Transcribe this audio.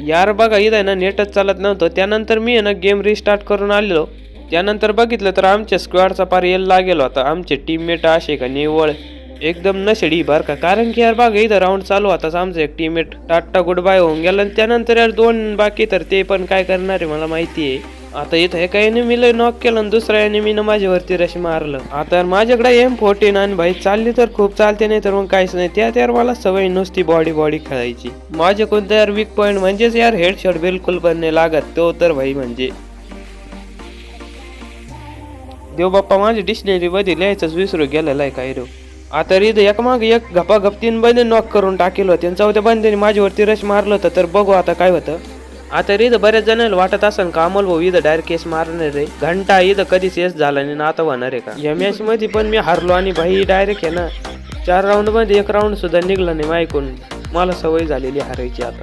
यार बघा इथं आहे ना नेटच चालत नव्हतं. त्यानंतर मी आहे ना गेम रिस्टार्ट करून आलेलो. त्यानंतर बघितलं तर आमच्या स्क्वॉडचा पार येल लागेल होता. आमचे टीममेट असे का निव्वळ एकदम नशेडी बर का. कारण की यार बघा इथं राऊंड चालू होताच आमचा एक टीममेट टाटा गुड बाय होऊन गेला. त्यानंतर यार 2 बाकी तर ते पण काय करणार आहे मला माहिती आहे. आता इथं एका एनिमीला नॉक केलं आणि दुसऱ्या एनिमीनं माझ्यावरती रश मारलं. आता माझ्याकडे M14 आणि भाई चालली तर खूप चालते, नाही तर मग काहीच नाही. त्यात यार मला सवय नुसती बॉडी खेळायची. माझे कोणतं यार वीक पॉईंट म्हणजेच यार हेडशॉट बिलकुल पण नाही लागत. तो तर भाई म्हणजे देव बाप्पा माझ्या डिक्शनरी मध्ये लिहायचंच विसरू गेलेला आहे काय रे. आता इथं एक माग एक गपागप 3 बंदे नॉक करून टाकेल होते आणि 4थ्या बंद्याने माझ्यावरती रश मारलं होतं. तर बघू आता काय होतं. आता इथं बऱ्याच जणांना वाटत असेल का अमोल भाऊ इथं डायरेक्ट केस मारणार आहे. घंटा इथं कधीच केस झाला नाही ना आता होणार आहे का. या मॅच मध्ये पण मी हारलो आणि भाई डायरेक्ट आहे ना 4 राऊंड मध्ये 1 राऊंड सुद्धा निघला नाही माझ्याकडून. मला सवय झालेली हारायची आता.